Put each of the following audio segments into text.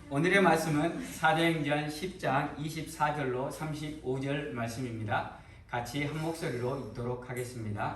오늘의 말씀은 사도행전 10장 24절로 35절 말씀입니다. 같이 한 목소리로 읽도록 하겠습니다.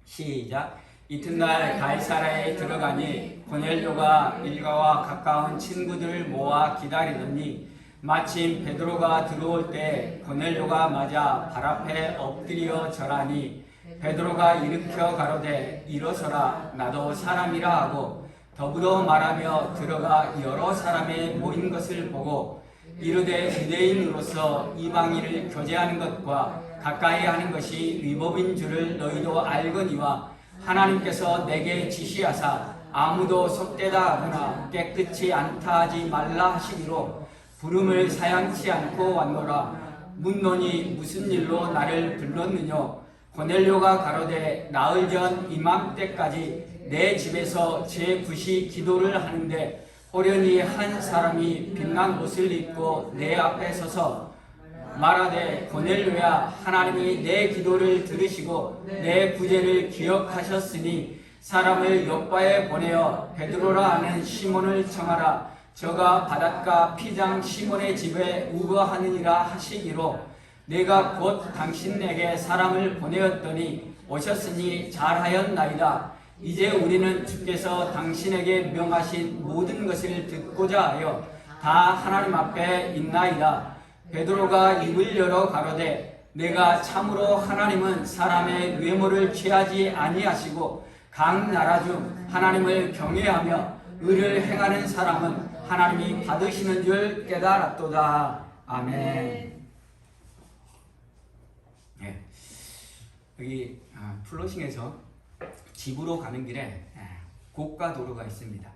시작. 이튿날 가이사랴에 들어가니 고넬료가 일가와 가까운 친구들을 모아 기다리더니 마침 베드로가 들어올 때 고넬료가 맞아 발 앞에 엎드려 절하니 베드로가 일으켜 가로되 일어서라 나도 사람이라 하고 더불어 말하며 들어가 여러 사람의 모인 것을 보고 이르되 유대인으로서 이방인을 교제하는 것과 가까이 하는 것이 위법인 줄을 너희도 알거니와 하나님께서 내게 지시하사 아무도 속되다 하거나 깨끗이 않다 하지 말라 하시기로 부름을 사양치 않고 왔노라. 묻노니 무슨 일로 나를 불렀느뇨? 고넬료가 가로되 나흘 전 이맘때까지 내 집에서 제 굿이 기도를 하는데 호련히 한 사람이 빛난 옷을 입고 내 앞에 서서 말하되 고넬료야, 하나님이 내 기도를 들으시고 내 구제를 기억하셨으니 사람을 요바에 보내어 베드로라 하는 시몬을 청하라. 저가 바닷가 피장 시몬의 집에 우거하느니라 하시기로 내가 곧 당신에게 사람을 보내었더니 오셨으니 잘하였나이다. 이제 우리는 주께서 당신에게 명하신 모든 것을 듣고자 하여 다 하나님 앞에 있나이다. 베드로가 입을 열어 가로되 내가 참으로 하나님은 사람의 외모를 취하지 아니하시고 각 나라 중 하나님을 경외하며 의를 행하는 사람은 하나님이 받으시는 줄 깨달았도다. 아멘. 네. 여기 플로싱에서 집으로 가는 길에 고가도로가 있습니다.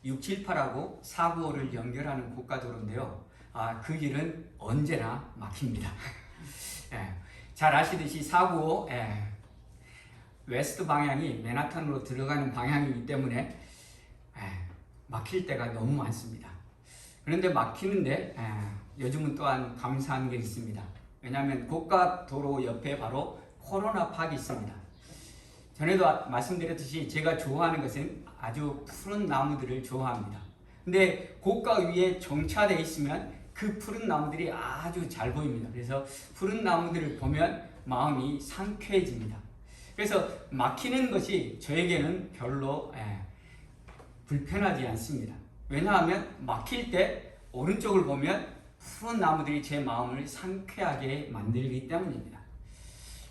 678하고 495를 연결하는 고가도로인데요. 그 길은 언제나 막힙니다. 잘 아시듯이 495 웨스트 방향이 맨하탄으로 들어가는 방향이기 때문에 막힐 때가 너무 많습니다. 그런데 막히는데 요즘은 또한 감사한 게 있습니다. 왜냐하면 고가도로 옆에 바로 코로나 팍이 있습니다. 전에도 말씀드렸듯이 제가 좋아하는 것은 아주 푸른 나무들을 좋아합니다. 근데 고가 위에 정차되어 있으면 그 푸른 나무들이 아주 잘 보입니다. 그래서 푸른 나무들을 보면 마음이 상쾌해집니다. 그래서 막히는 것이 저에게는 별로 불편하지 않습니다. 왜냐하면 막힐 때 오른쪽을 보면 푸른 나무들이 제 마음을 상쾌하게 만들기 때문입니다.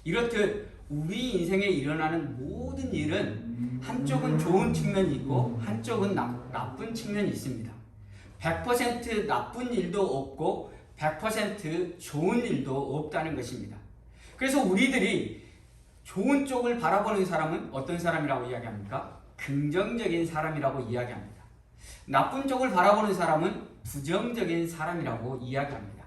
이렇듯 우리 인생에 일어나는 모든 일은 한쪽은 좋은 측면이 있고 한쪽은 나쁜 측면이 있습니다. 100% 나쁜 일도 없고 100% 좋은 일도 없다는 것입니다. 그래서 우리들이 좋은 쪽을 바라보는 사람은 어떤 사람이라고 이야기합니까? 긍정적인 사람이라고 이야기합니다. 나쁜 쪽을 바라보는 사람은 부정적인 사람이라고 이야기합니다.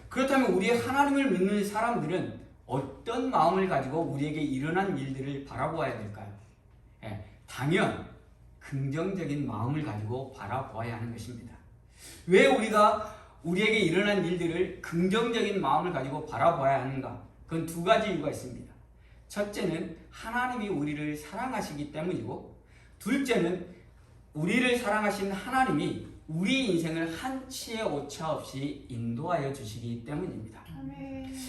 그렇다면 우리 하나님을 믿는 사람들은 어떤 마음을 가지고 우리에게 일어난 일들을 바라보아야 될까요? 당연 긍정적인 마음을 가지고 바라보아야 하는 것입니다. 왜 우리가 우리에게 일어난 일들을 긍정적인 마음을 가지고 바라보아야 하는가? 그건 두 가지 이유가 있습니다. 첫째는 하나님이 우리를 사랑하시기 때문이고, 둘째는 우리를 사랑하신 하나님이 우리 인생을 한치의 오차 없이 인도하여 주시기 때문입니다.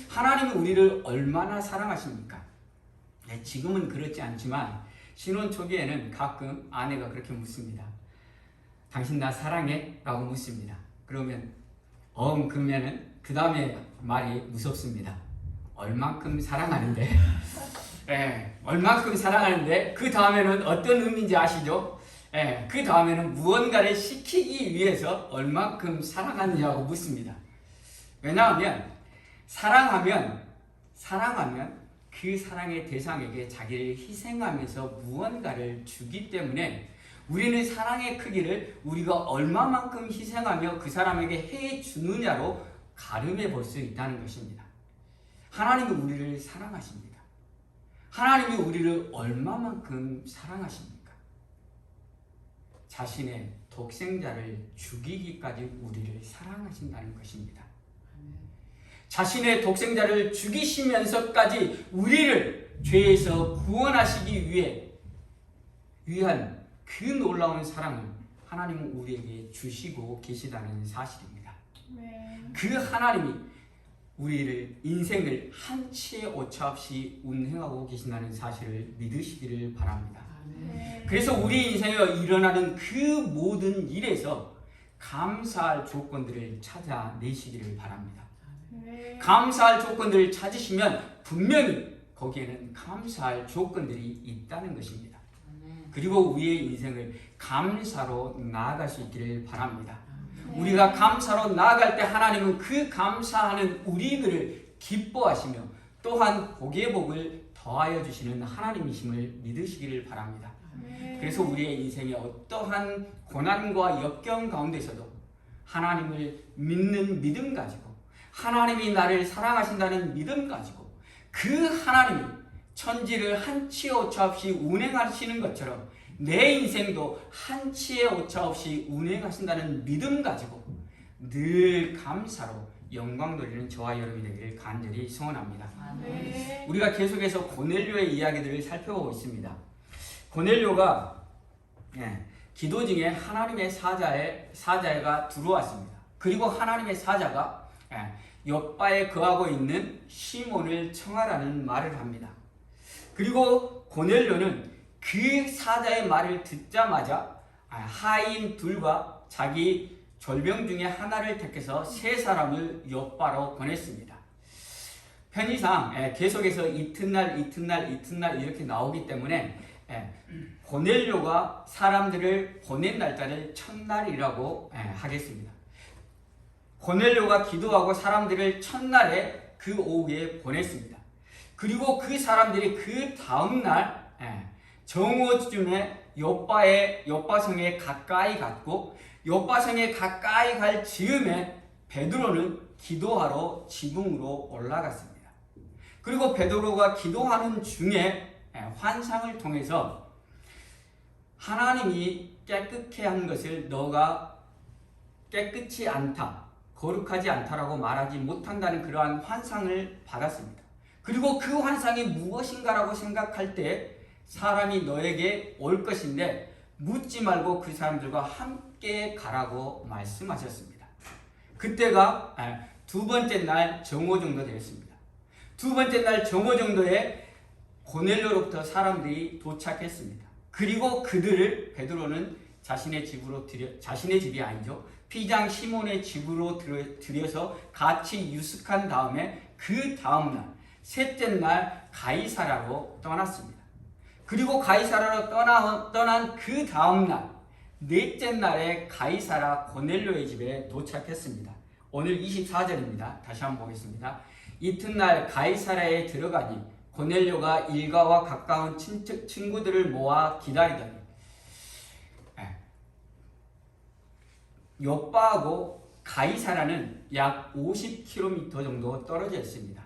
하나님이 우리를 얼마나 사랑하십니까? 지금은 그렇지 않지만 신혼 초기에는 가끔 아내가 그렇게 묻습니다. 당신 나 사랑해? 라고 묻습니다. 그러면 그러면은 그 다음에 말이 무섭습니다. 얼만큼 사랑하는데? 얼만큼 사랑하는데 그 다음에는 어떤 의미인지 아시죠? 그 다음에는 무언가를 시키기 위해서 얼만큼 사랑하느냐고 묻습니다. 왜냐하면 사랑하면 그 사랑의 대상에게 자기를 희생하면서 무언가를 주기 때문에 우리는 사랑의 크기를 우리가 얼마만큼 희생하며 그 사람에게 해 주느냐로 가늠해 볼 수 있다는 것입니다. 하나님이 우리를 사랑하십니다. 하나님이 우리를 얼마만큼 사랑하십니까? 자신의 독생자를 죽이기까지 우리를 사랑하신다는 것입니다. 자신의 독생자를 죽이시면서까지 우리를 죄에서 구원하시기 위한 그 놀라운 사랑을 하나님은 우리에게 주시고 계시다는 사실입니다. 네. 그 하나님이 우리를 인생을 한치의 오차 없이 운행하고 계신다는 사실을 믿으시기를 바랍니다. 네. 그래서 우리 인생에 일어나는 그 모든 일에서 감사할 조건들을 찾아내시기를 바랍니다. 네. 감사할 조건들을 찾으시면 분명히 거기에는 감사할 조건들이 있다는 것입니다. 그리고 우리의 인생을 감사로 나아갈 수 있기를 바랍니다. 우리가 감사로 나아갈 때 하나님은 그 감사하는 우리들을 기뻐하시며 또한 복의 복을 더하여 주시는 하나님이심을 믿으시기를 바랍니다. 네. 그래서 우리의 인생에 어떠한 고난과 역경 가운데서도 하나님을 믿는 믿음 가지고 하나님이 나를 사랑하신다는 믿음 가지고 그 하나님이 천지를 한치의 오차 없이 운행하시는 것처럼 내 인생도 한치의 오차 없이 운행하신다는 믿음 가지고 늘 감사로 영광 돌리는 저와 여러분이 되기를 간절히 소원합니다. 네. 우리가 계속해서 고넬료의 이야기들을 살펴보고 있습니다. 고넬료가 기도 중에 하나님의 사자가 들어왔습니다. 그리고 하나님의 사자가 욥바에 거하고 있는 시몬을 청하라는 말을 합니다. 그리고 고넬료는 그 사자의 말을 듣자마자 하인 둘과 자기 졸병 중에 하나를 택해서 세 사람을 욥바로 보냈습니다. 편의상 계속해서 이튿날 이렇게 나오기 때문에 고넬료가 사람들을 보낸 날짜를 첫날이라고 하겠습니다. 고넬료가 기도하고 사람들을 첫날에 그 오후에 보냈습니다. 그리고 그 사람들이 그 다음날 정오쯤에 욥바성에 가까이 갔고 욥바성에 가까이 갈 즈음에 베드로는 기도하러 지붕으로 올라갔습니다. 그리고 베드로가 기도하는 중에 환상을 통해서 하나님이 깨끗게 한 것을 너가 깨끗이 않다, 거룩하지 않다라고 말하지 못한다는 그러한 환상을 받았습니다. 그리고 그 환상이 무엇인가라고 생각할 때 사람이 너에게 올 것인데 묻지 말고 그 사람들과 함께 가라고 말씀하셨습니다. 그때가 두 번째 날 정오 정도 되었습니다. 두 번째 날 정오 정도에 고넬료로부터 사람들이 도착했습니다. 그리고 그들을 베드로는 자신의 집이 아니죠. 피장 시몬의 집으로 들여서 같이 유숙한 다음에 그 다음날 셋째 날 가이사라로 떠났습니다. 그리고 가이사라로 떠난 그 다음날 넷째 날에 가이사라 고넬료의 집에 도착했습니다. 오늘 24절입니다. 다시 한번 보겠습니다. 이튿날 가이사라에 들어가니 고넬료가 일가와 가까운 친구들을 모아 기다리더니 욥바하고 가이사라는 약 50km 정도 떨어져 있습니다.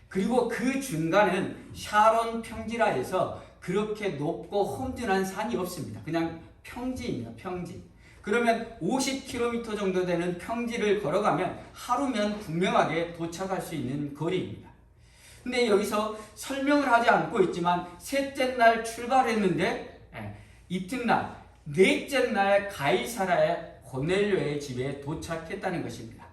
그리고 그 중간은 샤론 평지라에서 그렇게 높고 험준한 산이 없습니다. 그냥 평지입니다. 평지. 그러면 50km 정도 되는 평지를 걸어가면 하루면 분명하게 도착할 수 있는 거리입니다. 근데 여기서 설명을 하지 않고 있지만 셋째 날 출발했는데 이튿날 넷째 날 가이사라의 고넬료의 집에 도착했다는 것입니다.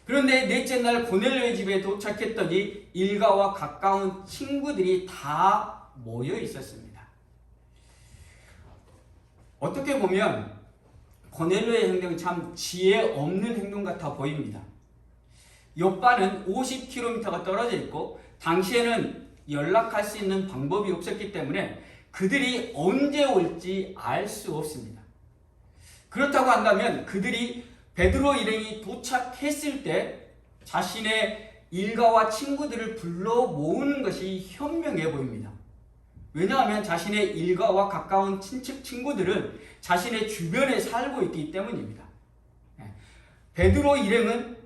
그런데 넷째 날 고넬료의 집에 도착했더니 일가와 가까운 친구들이 다 모여 있었습니다. 어떻게 보면 고넬료의 행동이 참 지혜 없는 행동 같아 보입니다. 욥바는 50km가 떨어져 있고 당시에는 연락할 수 있는 방법이 없었기 때문에 그들이 언제 올지 알 수 없습니다. 그렇다고 한다면 그들이 베드로 일행이 도착했을 때 자신의 일가와 친구들을 불러 모으는 것이 현명해 보입니다. 왜냐하면 자신의 일가와 가까운 친구들은 자신의 주변에 살고 있기 때문입니다. 베드로 일행은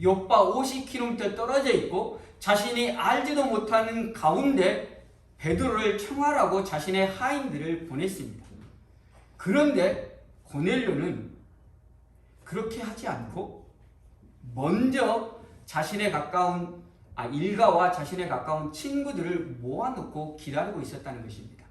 욥바 50km 떨어져 있고 자신이 알지도 못하는 가운데 베드로를 청하라고 자신의 하인들을 보냈습니다. 그런데 고넬료는 그렇게 하지 않고 먼저 자신의 가까운 일가와 자신의 가까운 친구들을 모아놓고 기다리고 있었다는 것입니다.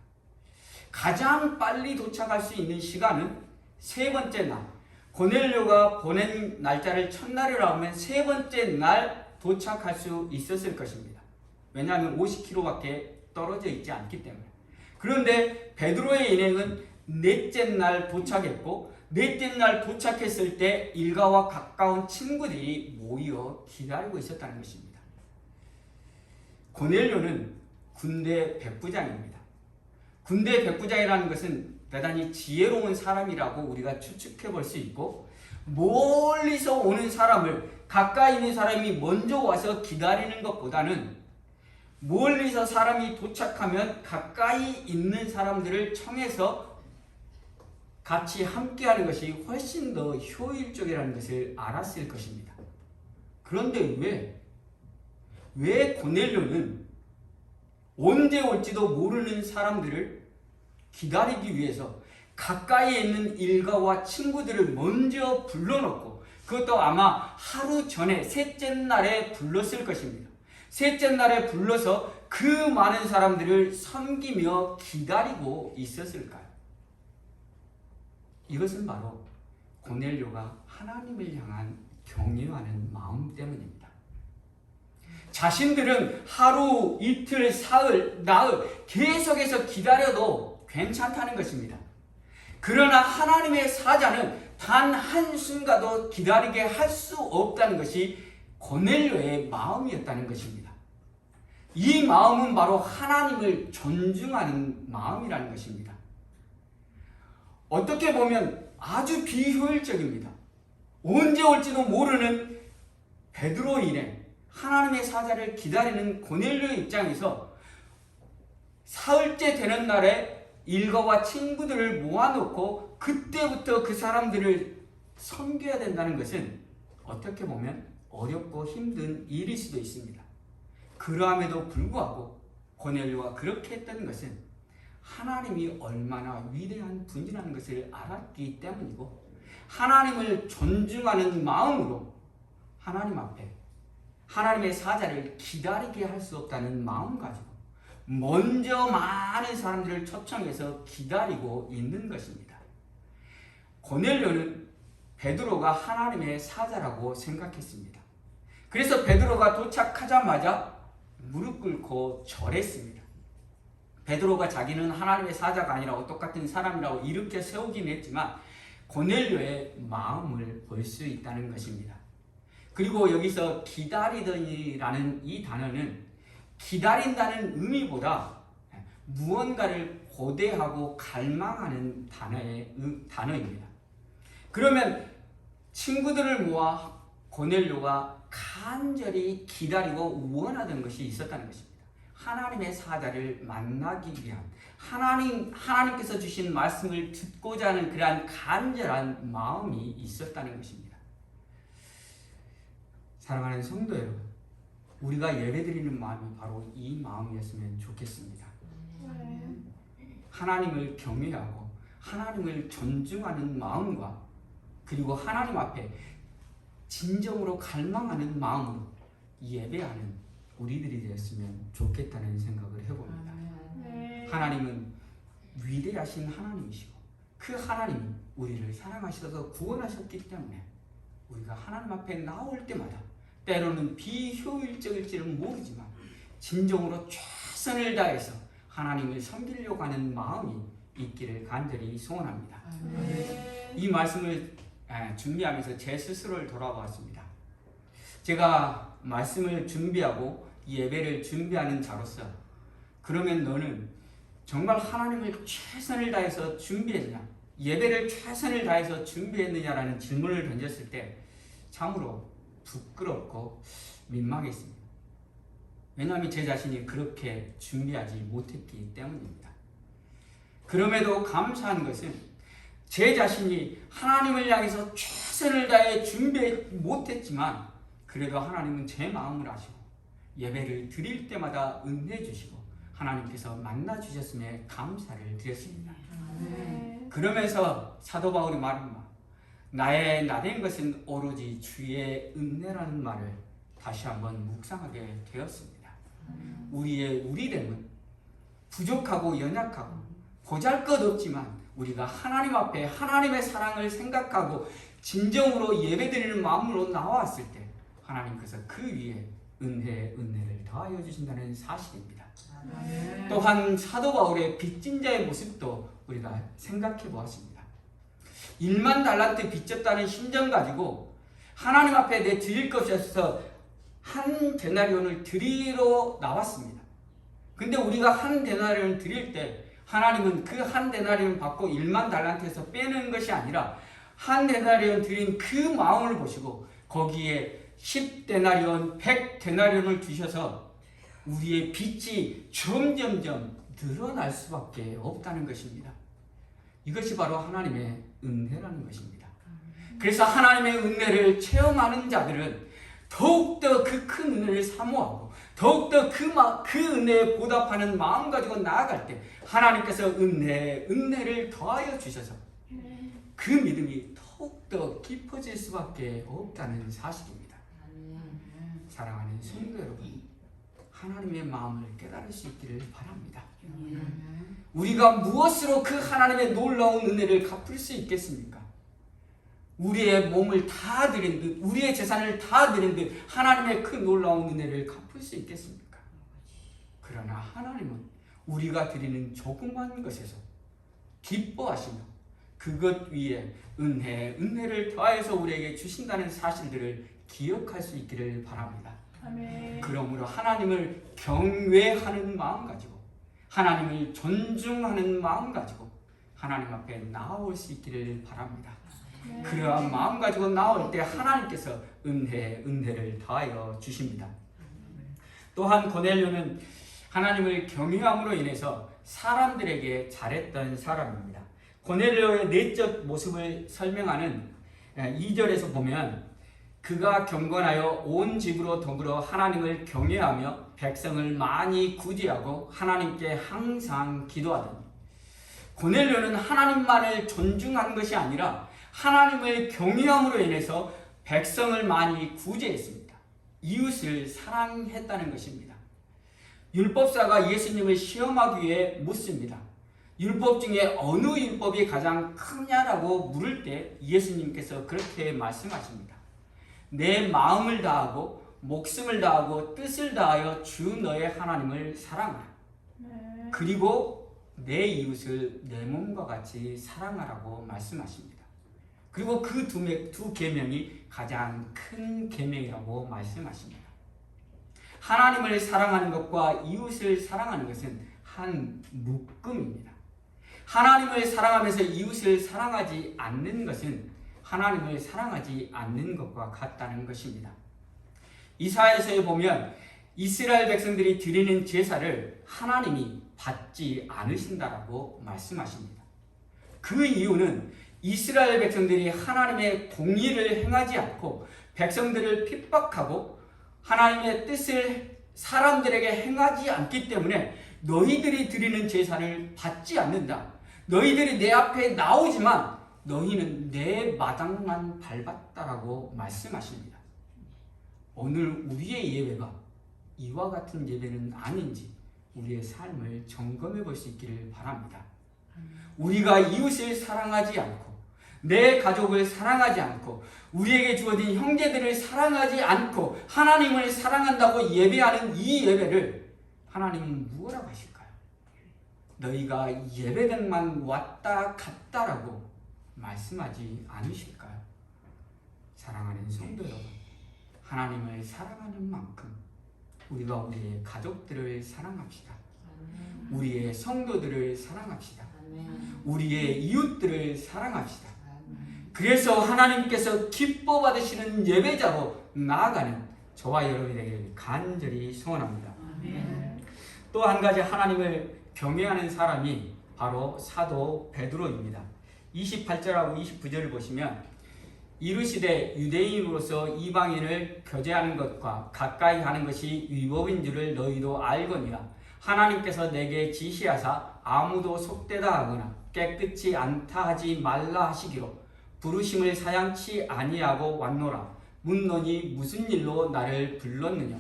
가장 빨리 도착할 수 있는 시간은 세 번째 날, 고넬료가 보낸 날짜를 첫날이라고 하면 세 번째 날 도착할 수 있었을 것입니다. 왜냐하면 50km밖에 떨어져 있지 않기 때문에. 그런데 베드로의 일행은 넷째 날 도착했고, 넷째 날 도착했을 때 일가와 가까운 친구들이 모여 기다리고 있었다는 것입니다. 고넬료는 군대 백부장입니다. 군대 백부장이라는 것은 대단히 지혜로운 사람이라고 우리가 추측해 볼 수 있고, 멀리서 오는 사람을 가까이 있는 사람이 먼저 와서 기다리는 것보다는 멀리서 사람이 도착하면 가까이 있는 사람들을 청해서 같이 함께하는 것이 훨씬 더 효율적이라는 것을 알았을 것입니다. 그런데 왜 고넬료는 언제 올지도 모르는 사람들을 기다리기 위해서 가까이에 있는 일가와 친구들을 먼저 불러놓고, 그것도 아마 하루 전에 셋째 날에 불렀을 것입니다. 셋째 날에 불러서 그 많은 사람들을 섬기며 기다리고 있었을까요? 이것은 바로 고넬료가 하나님을 향한 경외하는 마음 때문입니다. 자신들은 하루, 이틀, 사흘, 나흘 계속해서 기다려도 괜찮다는 것입니다. 그러나 하나님의 사자는 단 한순간도 기다리게 할 수 없다는 것이 고넬료의 마음이었다는 것입니다. 이 마음은 바로 하나님을 존중하는 마음이라는 것입니다. 어떻게 보면 아주 비효율적입니다. 언제 올지도 모르는 베드로 일행, 하나님의 사자를 기다리는 고넬료의 입장에서 사흘째 되는 날에 일가와 친구들을 모아놓고 그때부터 그 사람들을 섬겨야 된다는 것은 어떻게 보면 어렵고 힘든 일일 수도 있습니다. 그러함에도 불구하고 고넬료가 그렇게 했던 것은 하나님이 얼마나 위대한 분이라는 것을 알았기 때문이고, 하나님을 존중하는 마음으로 하나님 앞에 하나님의 사자를 기다리게 할 수 없다는 마음 가지고 먼저 많은 사람들을 초청해서 기다리고 있는 것입니다. 고넬료는 베드로가 하나님의 사자라고 생각했습니다. 그래서 베드로가 도착하자마자 무릎 꿇고 절했습니다. 베드로가 자기는 하나님의 사자가 아니라 똑같은 사람이라고 일으켜 세우긴 했지만 고넬료의 마음을 볼 수 있다는 것입니다. 그리고 여기서 기다리더니라는 이 단어는 기다린다는 의미보다 무언가를 고대하고 갈망하는 단어입니다. 그러면 친구들을 모아 고넬료가 간절히 기다리고 원하던 것이 있었다는 것입니다. 하나님의 사자를 만나기 위한, 하나님께서 주신 말씀을 듣고자 하는 그러한 간절한 마음이 있었다는 것입니다. 사랑하는 성도 여러분, 우리가 예배드리는 마음이 바로 이 마음이었으면 좋겠습니다. 하나님을 경외하고 하나님을 존중하는 마음과, 그리고 하나님 앞에 진정으로 갈망하는 마음으로 예배하는 우리들이 되었으면 좋겠다는 생각을 해봅니다. 하나님은 위대하신 하나님이시고 그 하나님이 우리를 사랑하셔서 구원하셨기 때문에 우리가 하나님 앞에 나올 때마다 때로는 비효율적일지는 모르지만 진정으로 최선을 다해서 하나님을 섬기려고 하는 마음이 있기를 간절히 소원합니다. 이 말씀을 준비하면서 제 스스로를 돌아보았습니다. 제가 말씀을 준비하고 예배를 준비하는 자로서, 그러면 너는 정말 하나님을 최선을 다해서 준비했냐, 예배를 최선을 다해서 준비했느냐라는 질문을 던졌을 때 참으로 부끄럽고 민망했습니다. 왜냐하면 제 자신이 그렇게 준비하지 못했기 때문입니다. 그럼에도 감사한 것은 제 자신이 하나님을 향해서 최선을 다해 준비 못했지만 그래도 하나님은 제 마음을 아시고 예배를 드릴 때마다 은혜 주시고 하나님께서 만나 주셨음에 감사를 드렸습니다. 그러면서 사도 바울이 말한 말, 나의 나된 것은 오로지 주의 은혜라는 말을 다시 한번 묵상하게 되었습니다. 우리의 우리됨은 부족하고 연약하고 보잘것없지만 우리가 하나님 앞에 하나님의 사랑을 생각하고 진정으로 예배드리는 마음으로 나왔을 때 하나님께서 그 위에 은혜를 더하여 주신다는 사실입니다. 네. 또한 사도 바울의 빚진 자의 모습도 우리가 생각해 보았습니다. 1만 달란트 빚졌다는 심정 가지고 하나님 앞에 내 드릴 것이 없어서 한 데나리온을 드리러 나왔습니다. 근데 우리가 한 데나리온을 드릴 때 하나님은 그 한 데나리온 받고 1만 달란트에서 빼는 것이 아니라 한 데나리온 드린 그 마음을 보시고 거기에 10데나리온, 100데나리온을 주셔서 우리의 빚이 점점점 늘어날 수밖에 없다는 것입니다. 이것이 바로 하나님의 은혜라는 것입니다. 그래서 하나님의 은혜를 체험하는 자들은 더욱더 그 큰 은혜를 사모하고 더욱더 그 은혜에 보답하는 마음 가지고 나아갈 때 하나님께서 은혜를 더하여 주셔서 그 믿음이 더욱더 깊어질 수밖에 없다는 사실입니다. 사랑하는 성도 여러분, 하나님의 마음을 깨달을 수 있기를 바랍니다. 우리가 무엇으로 그 하나님의 놀라운 은혜를 갚을 수 있겠습니까? 우리의 몸을 다 드린 듯, 우리의 재산을 다 드린 듯 하나님의 그 놀라운 은혜를 갚을 수 있겠습니까? 그러나 하나님은 우리가 드리는 조그만 것에서 기뻐하시며 그것 위에 은혜를 더하여서 우리에게 주신다는 사실들을 기억할 수 있기를 바랍니다. 아멘. 그러므로 하나님을 경외하는 마음 가지고 하나님을 존중하는 마음 가지고 하나님 앞에 나올 수 있기를 바랍니다. 네. 그러한 마음 가지고 나올 때 하나님께서 은혜를 더하여 주십니다. 또한 고넬료는 하나님을 경외함으로 인해서 사람들에게 잘했던 사람입니다. 고넬료의 내적 모습을 설명하는 2절에서 보면 그가 경건하여 온 집으로 더불어 하나님을 경외하며 백성을 많이 구제하고 하나님께 항상 기도하더니. 고넬료는 하나님만을 존중한 것이 아니라 하나님을 경외함으로 인해서 백성을 많이 구제했습니다. 이웃을 사랑했다는 것입니다. 율법사가 예수님을 시험하기 위해 묻습니다. 율법 중에 어느 율법이 가장 크냐라고 물을 때 예수님께서 그렇게 말씀하십니다. 내 마음을 다하고 목숨을 다하고 뜻을 다하여 주 너의 하나님을 사랑하라. 네. 그리고 내 이웃을 내 몸과 같이 사랑하라고 말씀하십니다. 그리고 그 두 계명이 가장 큰 계명이라고 말씀하십니다. 하나님을 사랑하는 것과 이웃을 사랑하는 것은 한 묶음입니다. 하나님을 사랑하면서 이웃을 사랑하지 않는 것은 하나님을 사랑하지 않는 것과 같다는 것입니다. 이사야서에 보면 이스라엘 백성들이 드리는 제사를 하나님이 받지 않으신다라고 말씀하십니다. 그 이유는 이스라엘 백성들이 하나님의 공의를 행하지 않고 백성들을 핍박하고 하나님의 뜻을 사람들에게 행하지 않기 때문에 너희들이 드리는 제사를 받지 않는다. 너희들이 내 앞에 나오지만 너희는 내 마당만 밟았다라고 말씀하십니다. 오늘 우리의 예배가 이와 같은 예배는 아닌지 우리의 삶을 점검해 볼 수 있기를 바랍니다. 우리가 이웃을 사랑하지 않고 내 가족을 사랑하지 않고 우리에게 주어진 형제들을 사랑하지 않고 하나님을 사랑한다고 예배하는 이 예배를 하나님은 무엇라고 하실까요? 너희가 예배당만 왔다 갔다라고 말씀하지 않으실까요? 사랑하는 성도 여러분, 하나님을 사랑하는 만큼 우리가 우리의 가족들을 사랑합시다. 우리의 성도들을 사랑합시다. 우리의 이웃들을 사랑합시다. 그래서 하나님께서 기뻐 받으시는 예배자로 나아가는 저와 여러분이 되기를 간절히 소원합니다. 또 한 가지 하나님을 경외하는 사람이 바로 사도 베드로입니다. 28절하고 29절을 보시면 이르시되 유대인으로서 이방인을 교제하는 것과 가까이 하는 것이 위법인 줄을 너희도 알거니와 하나님께서 내게 지시하사 아무도 속되다 하거나 깨끗이 않다 하지 말라 하시기로 부르심을 사양치 아니하고 왔노라. 묻노니 무슨 일로 나를 불렀느냐.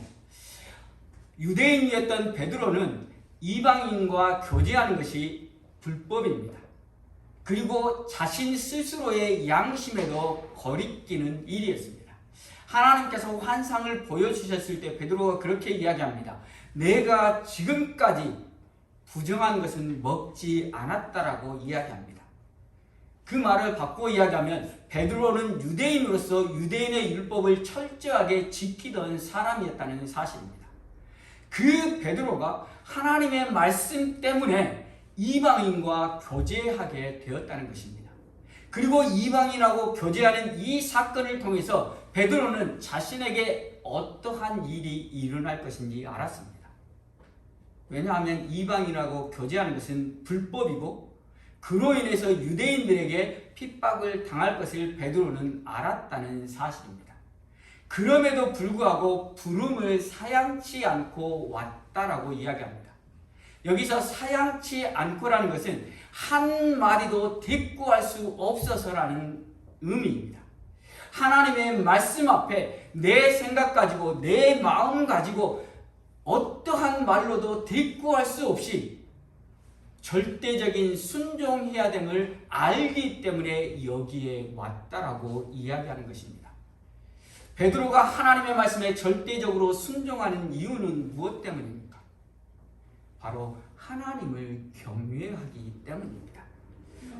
유대인이었던 베드로는 이방인과 교제하는 것이 불법입니다. 그리고 자신 스스로의 양심에도 거리끼는 일이었습니다. 하나님께서 환상을 보여주셨을 때 베드로가 그렇게 이야기합니다. 내가 지금까지 부정한 것은 먹지 않았다라고 이야기합니다. 그 말을 바꿔 이야기하면 베드로는 유대인으로서 유대인의 율법을 철저하게 지키던 사람이었다는 사실입니다. 그 베드로가 하나님의 말씀 때문에 이방인과 교제하게 되었다는 것입니다. 그리고 이방인하고 교제하는 이 사건을 통해서 베드로는 자신에게 어떠한 일이 일어날 것인지 알았습니다. 왜냐하면 이방인하고 교제하는 것은 불법이고 그로 인해서 유대인들에게 핍박을 당할 것을 베드로는 알았다는 사실입니다. 그럼에도 불구하고 부름을 사양치 않고 왔다라고 이야기합니다. 여기서 사양치 않고라는 것은 한 마디도 대꾸할 수 없어서라는 의미입니다. 하나님의 말씀 앞에 내 생각 가지고 내 마음 가지고 어떠한 말로도 대꾸할 수 없이 절대적인 순종해야 됨을 알기 때문에 여기에 왔다라고 이야기하는 것입니다. 베드로가 하나님의 말씀에 절대적으로 순종하는 이유는 무엇 때문입니까? 바로 하나님을 경외하기 때문입니다.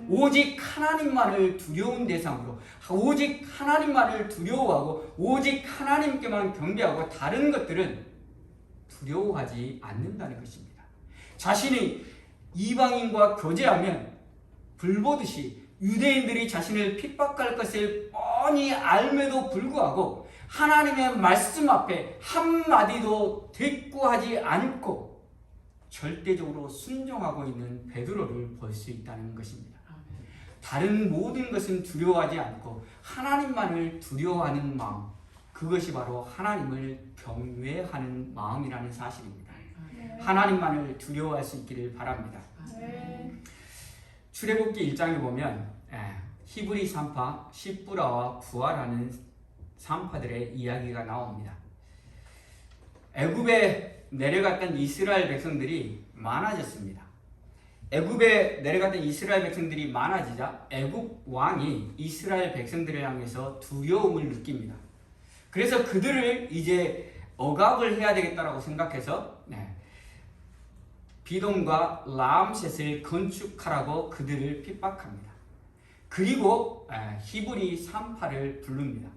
오직 하나님만을 두려운 대상으로, 오직 하나님만을 두려워하고 오직 하나님께만 경배하고 다른 것들은 두려워하지 않는다는 것입니다. 자신이 이방인과 교제하면 불보듯이 유대인들이 자신을 핍박할 것을 뻔히 알매도 불구하고 하나님의 말씀 앞에 한마디도 대꾸하지 않고 절대적으로 순종하고 있는 베드로를 볼 수 있다는 것입니다. 다른 모든 것은 두려워하지 않고 하나님만을 두려워하는 마음, 그것이 바로 하나님을 경외하는 마음이라는 사실입니다. 하나님만을 두려워할 수 있기를 바랍니다. 출애굽기 1장에 보면 히브리 산파 시브라와 부하라는 산파들의 이야기가 나옵니다. 애굽에 내려갔던 이스라엘 백성들이 많아졌습니다. 애굽에 내려갔던 이스라엘 백성들이 많아지자 애굽 왕이 이스라엘 백성들을 향해서 두려움을 느낍니다. 그래서 그들을 이제 억압을 해야 되겠다라고 생각해서 비돔과 라암셋을 건축하라고 그들을 핍박합니다. 그리고 히브리 산파를 부릅니다.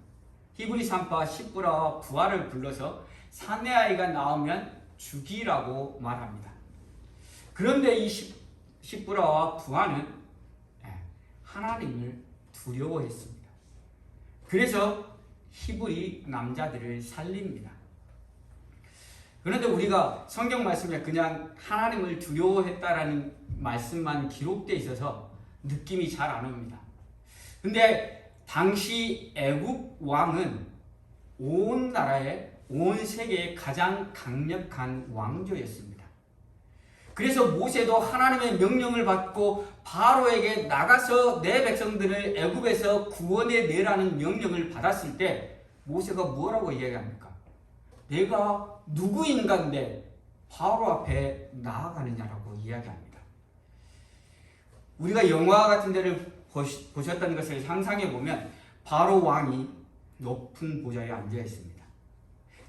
히브리 산파 시브라와 부하를 불러서 사내 아이가 나오면 죽이라고 말합니다. 그런데 이 시브라와 부하는 하나님을 두려워했습니다. 그래서 히브리 남자들을 살립니다. 그런데 우리가 성경 말씀에 그냥 하나님을 두려워했다라는 말씀만 기록되어 있어서 느낌이 잘 안 옵니다. 근데 당시 애굽 왕은 온 나라에 온 세계의 가장 강력한 왕조였습니다. 그래서 모세도 하나님의 명령을 받고 바로에게 나가서 내 백성들을 애굽에서 구원해 내라는 명령을 받았을 때 모세가 뭐라고 이야기합니까? 내가 누구인가인데 바로 앞에 나아가느냐라고 이야기합니다. 우리가 영화 같은 데를 보셨던 것을 상상해 보면 바로 왕이 높은 보좌에 앉아 있습니다.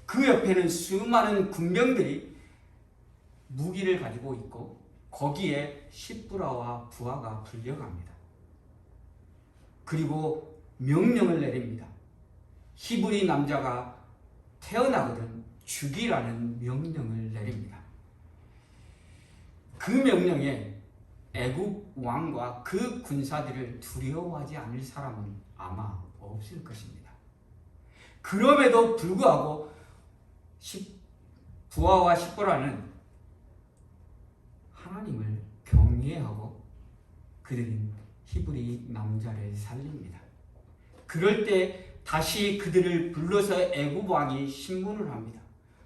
그 옆에는 수많은 군병들이 무기를 가지고 있고 거기에 시브라와 부하가 불려갑니다. 그리고 명령을 내립니다. 히브리 남자가 태어나거든 죽이라는 명령을 내립니다. 그 명령에 애굽 왕과 그 군사들을 두려워하지 않을 사람은 아마 없을 것입니다. 그럼에도 불구하고 부하와 시브라는 하나님을 경외하고 그들은 히브리 남자를 살립니다. 그럴 때 다시 그들을 불러서 애굽 왕이 신문을 합니다.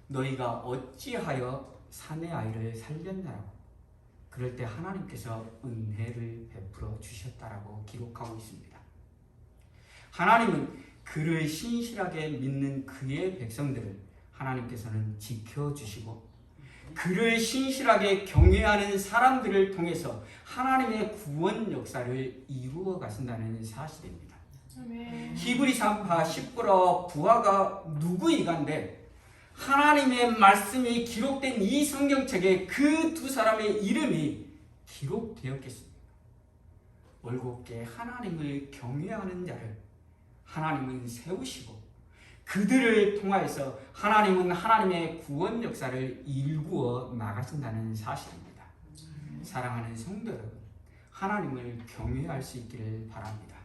너희가 어찌하여 사내 아이를 살렸냐라고. 그럴 때 하나님께서 은혜를 베풀어 주셨다라고 기록하고 있습니다. 하나님은 그를 신실하게 믿는 그의 백성들을 하나님께서는 지켜주시고 그를 신실하게 경외하는 사람들을 통해서 하나님의 구원 역사를 이루어 가신다는 사실입니다. 아멘. 히브리서 10부라 부하가 누구이간데 하나님의 말씀이 기록된 이 성경책에 그 두 사람의 이름이 기록되었겠습니까? 올곧게 하나님을 경외하는 자를 하나님은 세우시고 그들을 통하여서 하나님은 하나님의 구원 역사를 일구어 나가신다는 사실입니다. 사랑하는 성도 여러분, 하나님을 경외할 수 있기를 바랍니다.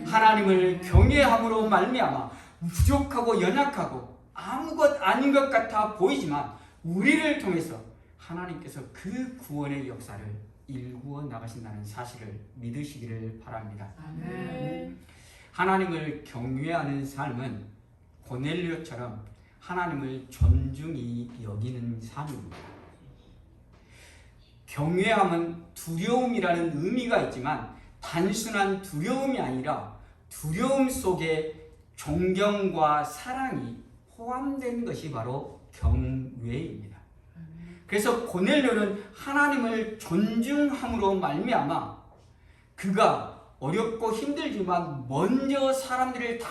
하나님을 경외함으로 말미암아 부족하고 연약하고 아무것 아닌 것 같아 보이지만 우리를 통해서 하나님께서 그 구원의 역사를 일구어 나가신다는 사실을 믿으시기를 바랍니다. 아멘. 하나님을 경외하는 삶은 고넬료처럼 하나님을 존중히 여기는 삶입니다. 경외함은 두려움이라는 의미가 있지만 단순한 두려움이 아니라 두려움 속에 존경과 사랑이 포함된 것이 바로 경외입니다. 그래서 고넬료는 하나님을 존중함으로 말미암아 그가 어렵고 힘들지만 먼저 사람들을 다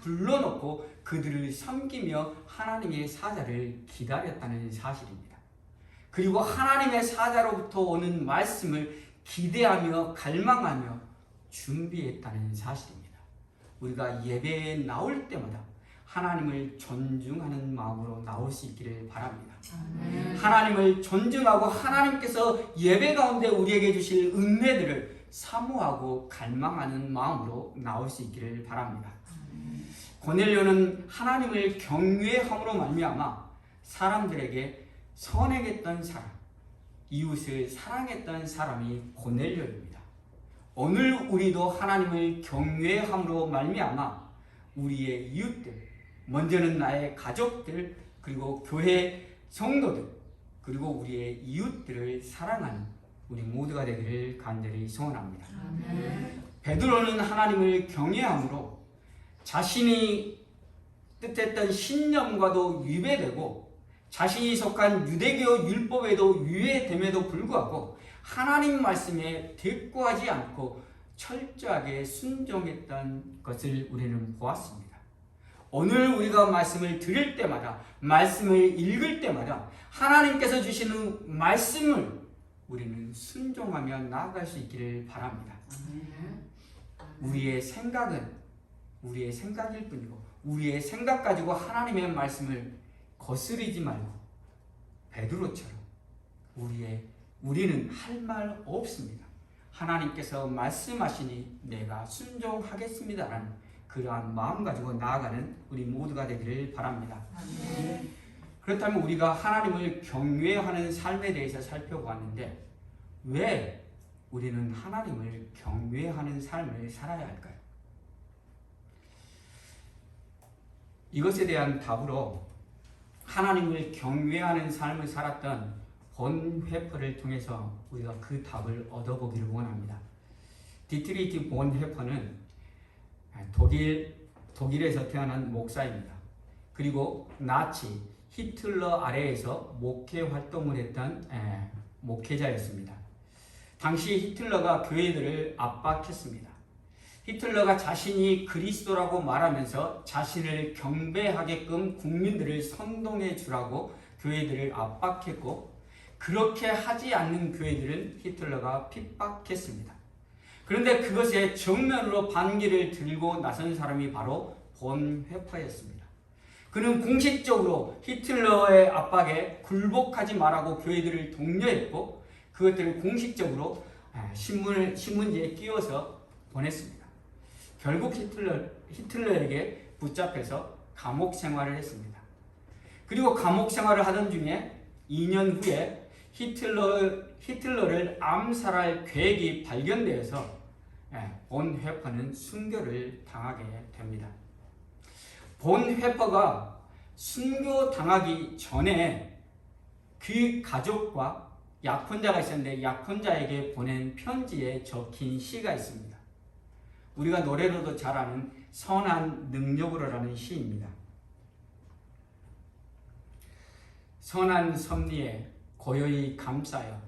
불러놓고 그들을 섬기며 하나님의 사자를 기다렸다는 사실입니다. 그리고 하나님의 사자로부터 오는 말씀을 기대하며 갈망하며 준비했다는 사실입니다. 우리가 예배에 나올 때마다 하나님을 존중하는 마음으로 나올 수 있기를 바랍니다. 하나님을 존중하고 하나님께서 예배 가운데 우리에게 주실 은혜들을 사모하고 갈망하는 마음으로 나올 수 있기를 바랍니다. 고넬료는 하나님을 경외함으로 말미암아 사람들에게 선행했던 사람, 이웃을 사랑했던 사람이 고넬료입니다. 오늘 우리도 하나님을 경외함으로 말미암아 우리의 이웃들, 먼저는 나의 가족들, 그리고 교회 성도들, 그리고 우리의 이웃들을 사랑하는 우리 모두가 되기를 간절히 소원합니다. 베드로는 하나님을 경외함으로 자신이 뜻했던 신념과도 위배되고 자신이 속한 유대교 율법에도 위배됨에도 불구하고 하나님 말씀에 대꾸하지 않고 철저하게 순종했던 것을 우리는 보았습니다. 오늘 우리가 말씀을 들을 때마다 말씀을 읽을 때마다 하나님께서 주시는 말씀을 우리는 순종하며 나아갈 수 있기를 바랍니다. 우리의 생각은 우리의 생각일 뿐이고 우리의 생각 가지고 하나님의 말씀을 거스르지 말고 베드로처럼 우리는 할 말 없습니다. 하나님께서 말씀하시니 내가 순종하겠습니다라는 그러한 마음 가지고 나아가는 우리 모두가 되기를 바랍니다. 그렇다면 우리가 하나님을 경외하는 삶에 대해서 살펴보았는데 왜 우리는 하나님을 경외하는 삶을 살아야 할까요? 이것에 대한 답으로 하나님을 경외하는 삶을 살았던 본회퍼를 통해서 우리가 그 답을 얻어보기를 원합니다. 디트리히 본회퍼는 독일에서 태어난 목사입니다. 그리고 나치 히틀러 아래에서 목회 활동을 했던 목회자였습니다. 당시 히틀러가 교회들을 압박했습니다. 히틀러가 자신이 그리스도라고 말하면서 자신을 경배하게끔 국민들을 선동해 주라고 교회들을 압박했고 그렇게 하지 않는 교회들은 히틀러가 핍박했습니다. 그런데 그것에 정면으로 반기를 들고 나선 사람이 바로 본회퍼였습니다. 그는 공식적으로 히틀러의 압박에 굴복하지 말라고 교회들을 독려했고 그것들을 공식적으로 신문지에 끼워서 보냈습니다. 결국 히틀러에게 붙잡혀서 감옥 생활을 했습니다. 그리고 감옥 생활을 하던 중에 2년 후에 히틀러를 암살할 계획이 발견되어서 본회퍼는 순교를 당하게 됩니다. 본회퍼가 순교당하기 전에 그 가족과 약혼자가 있었는데 약혼자에게 보낸 편지에 적힌 시가 있습니다. 우리가 노래로도 잘 아는 선한 능력으로라는 시입니다. 선한 섭리에 고요히 감싸여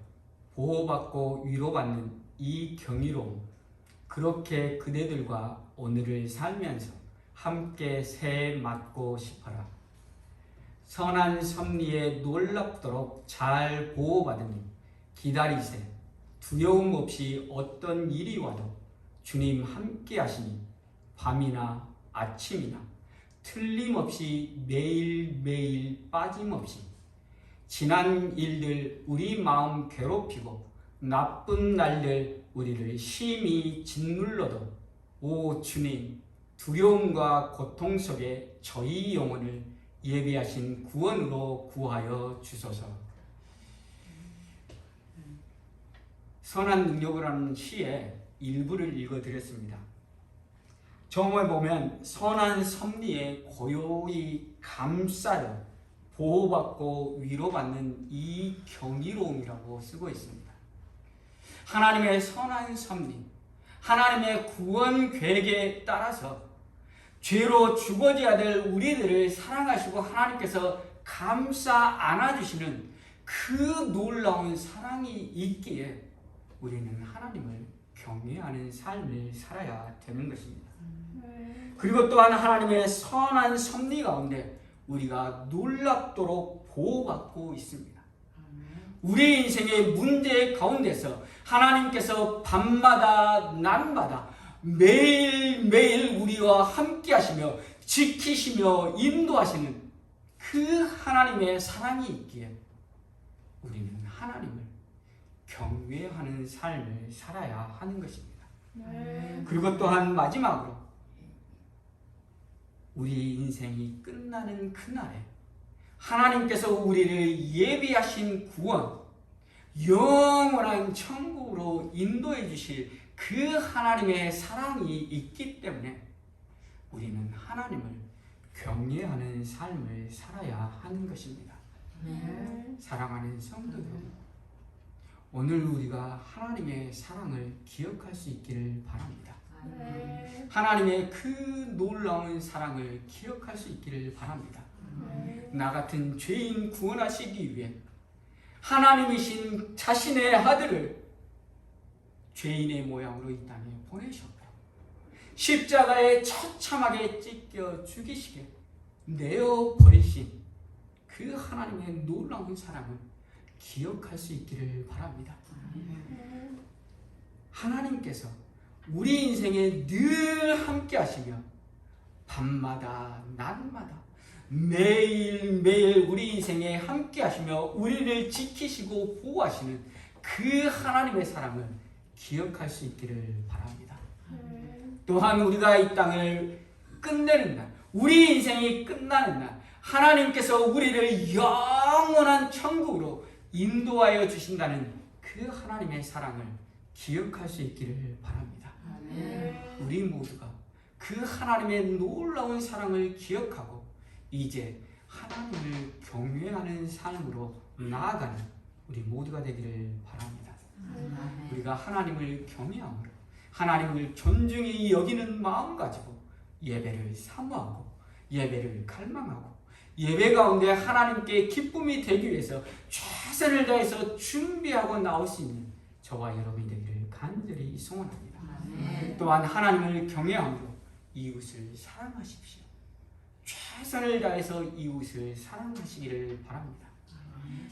보호받고 위로받는 이 경이로움, 그렇게 그대들과 오늘을 살면서 함께 새 맞고 싶어라. 선한 섭리에 놀랍도록 잘 보호받으니 기다리세. 두려움 없이 어떤 일이 와도 주님 함께 하시니 밤이나 아침이나 틀림없이 매일매일 빠짐없이 지난 일들 우리 마음 괴롭히고 나쁜 날들 우리를 심히 짓눌러도 오 주님, 두려움과 고통 속에 저희 영혼을 예비하신 구원으로 구하여 주소서. 선한 능력을 하는 시의 일부를 읽어드렸습니다. 처음에 보면 선한 섭리에 고요히 감싸여 보호받고 위로받는 이 경이로움이라고 쓰고 있습니다. 하나님의 선한 섭리, 하나님의 구원 계획에 따라서 죄로 죽어져야 될 우리들을 사랑하시고 하나님께서 감싸 안아주시는 그 놀라운 사랑이 있기에 우리는 하나님을 경외하는 삶을 살아야 되는 것입니다. 그리고 또한 하나님의 선한 섭리 가운데 우리가 놀랍도록 보호받고 있습니다. 우리 인생의 문제 가운데서 하나님께서 밤마다 낮마다 매일매일 우리와 함께 하시며 지키시며 인도하시는 그 하나님의 사랑이 있기에 우리는 하나님을 경외하는 삶을 살아야 하는 것입니다. 그리고 또한 마지막으로 우리 인생이 끝나는 그날에 하나님께서 우리를 예비하신 구원, 영원한 천국으로 인도해 주실 그 하나님의 사랑이 있기 때문에 우리는 하나님을 경외하는 삶을 살아야 하는 것입니다. 사랑하는 성도들, 오늘 우리가 하나님의 사랑을 기억할 수 있기를 바랍니다. 하나님의 그 놀라운 사랑을 기억할 수 있기를 바랍니다. 나 같은 죄인 구원하시기 위해 하나님이신 자신의 아들을 죄인의 모양으로 이 땅에 보내셨고 십자가에 처참하게 찢겨 죽이시게 내어 버리신 그 하나님의 놀라운 사랑을 기억할 수 있기를 바랍니다. 하나님께서 우리 인생에 늘 함께 하시며 밤마다 낮마다 매일매일 우리 인생에 함께 하시며 우리를 지키시고 보호하시는 그 하나님의 사랑을 기억할 수 있기를 바랍니다. 또한 우리가 이 땅을 끝내는 날, 우리 인생이 끝나는 날 하나님께서 우리를 영원한 천국으로 인도하여 주신다는 그 하나님의 사랑을 기억할 수 있기를 바랍니다. 우리 모두가 그 하나님의 놀라운 사랑을 기억하고 이제 하나님을 경외하는 삶으로 나아가는 우리 모두가 되기를 바랍니다. 우리가 하나님을 경외함으로 하나님을 존중히 여기는 마음 가지고 예배를 사모하고 예배를 갈망하고 예배 가운데 하나님께 기쁨이 되기 위해서 최선을 다해서 준비하고 나올 수 있는 저와 여러분이 되기를 간절히 소원합니다. 또한 하나님을 경외함으로 이웃을 사랑하십시오. 최선을 다해서 이웃을 사랑하시기를 바랍니다.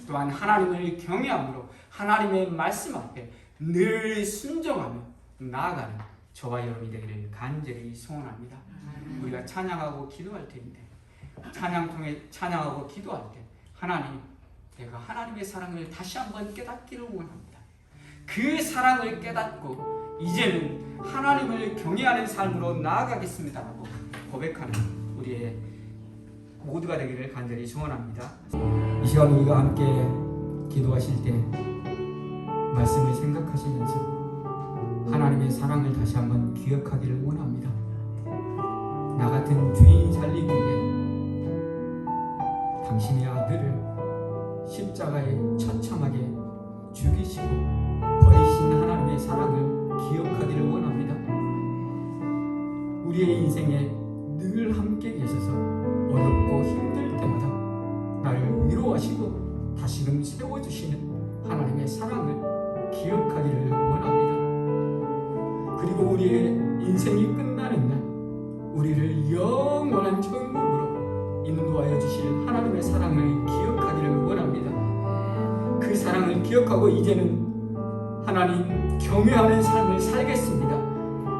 또한 하나님을 경외함으로 하나님의 말씀 앞에 늘 순종하며 나아가는 저와 여러분이 되기를 간절히 소원합니다. 우리가 찬양하고 기도할 텐데 찬양 통해 찬양하고 기도할 때 하나님, 내가 하나님의 사랑을 다시 한번 깨닫기를 원합니다. 그 사랑을 깨닫고 이제는 하나님을 경외하는 삶으로 나아가겠습니다라고 고백하는 우리의 모두가 되기를 간절히 소원합니다. 이 시간 우리가 함께 기도하실 때 말씀을 생각하시면서 하나님의 사랑을 다시 한번 기억하기를 원합니다. 나 같은 죄인 살리기 위해 당신의 아들을 십자가에 처참하게 죽이시고 버리신 하나님의 사랑을 기억하기를 원합니다. 우리의 인생에 늘 함께 계셔서 어렵고 힘들 때마다 나를 위로하시고 위로하시고 다시금 세워주시는 하나님의 사랑을 기억하기를 원합니다. 그리고 우리의 인생이 끝나는 날 우리를 영원한 천국으로 인도하여 주실 하나님의 사랑을 기억하기를 원합니다. 그 사랑을 기억하고 이제는 하나님 경외하는 삶을 살겠습니다.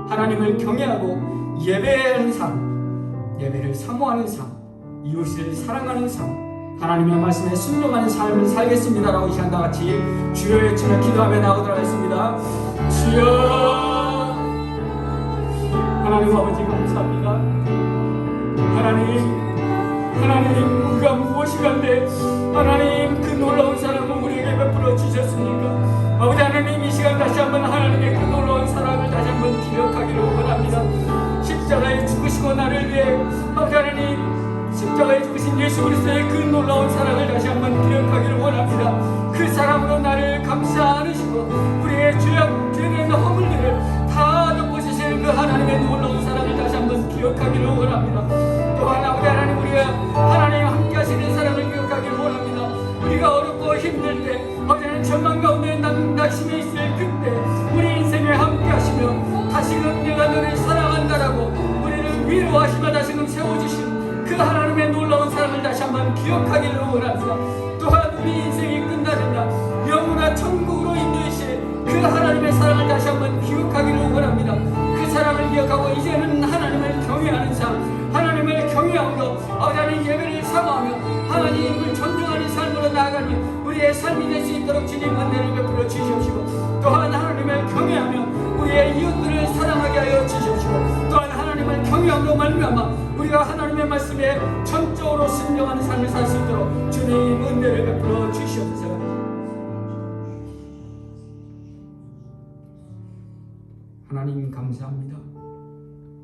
하나님을 경외하고 예배하는 삶, 예배를 사모하는 삶, 이웃을 사랑하는 삶, 하나님의 말씀에 순종하는 삶을 살겠습니다라고 이 시간 다 같이 주여 외치며 기도하며 나오도록 하겠습니다. 주여 하나님 아버지 감사합니다. 하나님 우리가 무엇이간데 하나님 그 놀라운 사랑을 우리에게 베풀어 주셨습니까? 아버지 하나님 이 시간 다시 한번 하나님의 그 놀라운 사랑을 다시 한번 기억하기를 원합니다. 십자가에 죽으시고 나를 위해 아버지 하나님 십자가에 죽으신 예수 그리스도의 그 놀라운 사랑을 다시 한번 기억하기를 원합니다. 그 사랑으로 나를 감싸 안으시고 우리의 죄된 허물들을 다 덮어주시는 그 하나님의 놀라운 사랑을 다시 한번 기억하기를 원합니다. 또한 아버지 하나님 우리가 하나님 함께 하시는 사랑을 기억하기를 원합니다. 우리가 어렵고 힘들 때 아버지 하나님 전망 가운데 낙심해 있을 그때 우리 인생에 함께 하시며 다시금 내가 너를 사랑한다라고 우리를 위로하시며 다시금 세워주신 그 하나님의 놀라운 사랑을 다시 한번 기억하기를 원합니다. 또한 우리 인생이 끝나는 날 영원한 천국으로 인도하실 그 하나님의 사랑을 다시 한번 기억하기를 원합니다. 그 사랑을 기억하고 이제는 하나님을 경외하는 삶, 하나님을 경외함으로 하나님 예배를 사모하며 하나님을 존중하는 삶으로 나아가는 우리의 삶이 될 수 있도록 주님 은혜를 베풀어 주시옵시고 또한 하나님을 경외하며 우리의 이웃들을 사랑하게 하여 주시옵시고 또한 하나님을 경외함으로 말미암아 우리가 하나님의 말씀에 전적으로 순종하는 삶을 살 수 있도록 주님 은혜를 베풀어 주시옵소서. 하나님 감사합니다.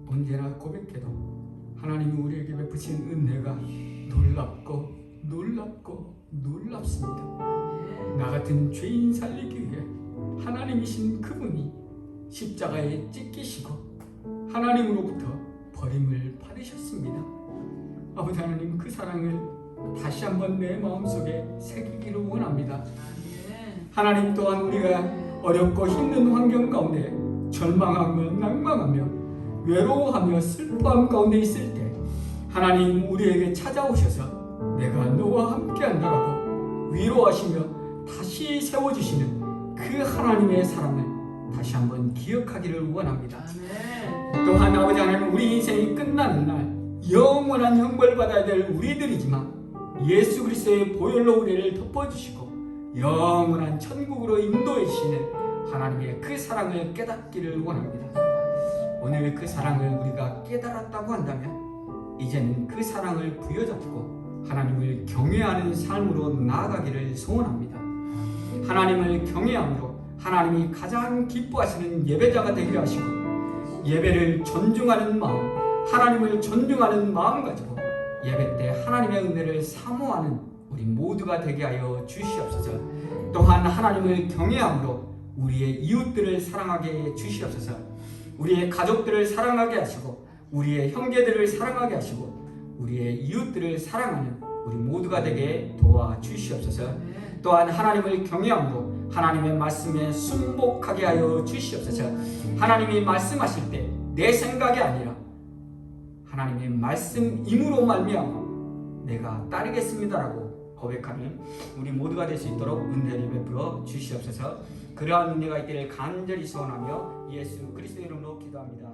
언제나 고백해도 하나님이 우리에게 베푸신 은혜가 놀랍습니다. 나 같은 죄인 살리기 위해 하나님이신 그분이 십자가에 찢기시고 하나님으로부터 버림을 받으셨습니다. 아버지 하나님 그 사랑을 다시 한번 내 마음속에 새기기를 원합니다. 하나님 또한 우리가 어렵고 힘든 환경 가운데 절망하며 낭망하며 외로워하며 슬퍼함 가운데 있을 때 하나님 우리에게 찾아오셔서 내가 너와 함께한다라고 위로하시며 다시 세워주시는 그 하나님의 사랑을 다시 한번 기억하기를 원합니다. 또한 아버지 하나님 우리 인생이 끝나는 날 영원한 형벌 받아야 될 우리들이지만 예수 그리스도의 보혈로 우리를 덮어주시고 영원한 천국으로 인도해 주시는 하나님의 그 사랑을 깨닫기를 원합니다. 오늘 그 사랑을 우리가 깨달았다고 한다면 이제는 그 사랑을 부여잡고 하나님을 경외하는 삶으로 나아가기를 소원합니다. 하나님을 경외함으로 하나님이 가장 기뻐하시는 예배자가 되게 하시고 예배를 존중하는 마음, 하나님을 존중하는 마음 가지고 예배 때 하나님의 은혜를 사모하는 우리 모두가 되게 하여 주시옵소서. 또한 하나님을 경외함으로 우리의 이웃들을 사랑하게 주시옵소서. 우리의 가족들을 사랑하게 하시고 우리의 형제들을 사랑하게 하시고 우리의 이웃들을 사랑하는 우리 모두가 되게 도와주시옵소서. 또한 하나님을 경외함으로 하나님의 말씀에 순복하게 하여 주시옵소서. 하나님이 말씀하실 때 내 생각이 아니라 하나님의 말씀임으로 말미암아 내가 따르겠습니다라고 고백하는 우리 모두가 될 수 있도록 은혜를 베풀어 주시옵소서. 그러한 은혜가 있기를 간절히 소원하며 예수 그리스도의 이름으로 기도합니다.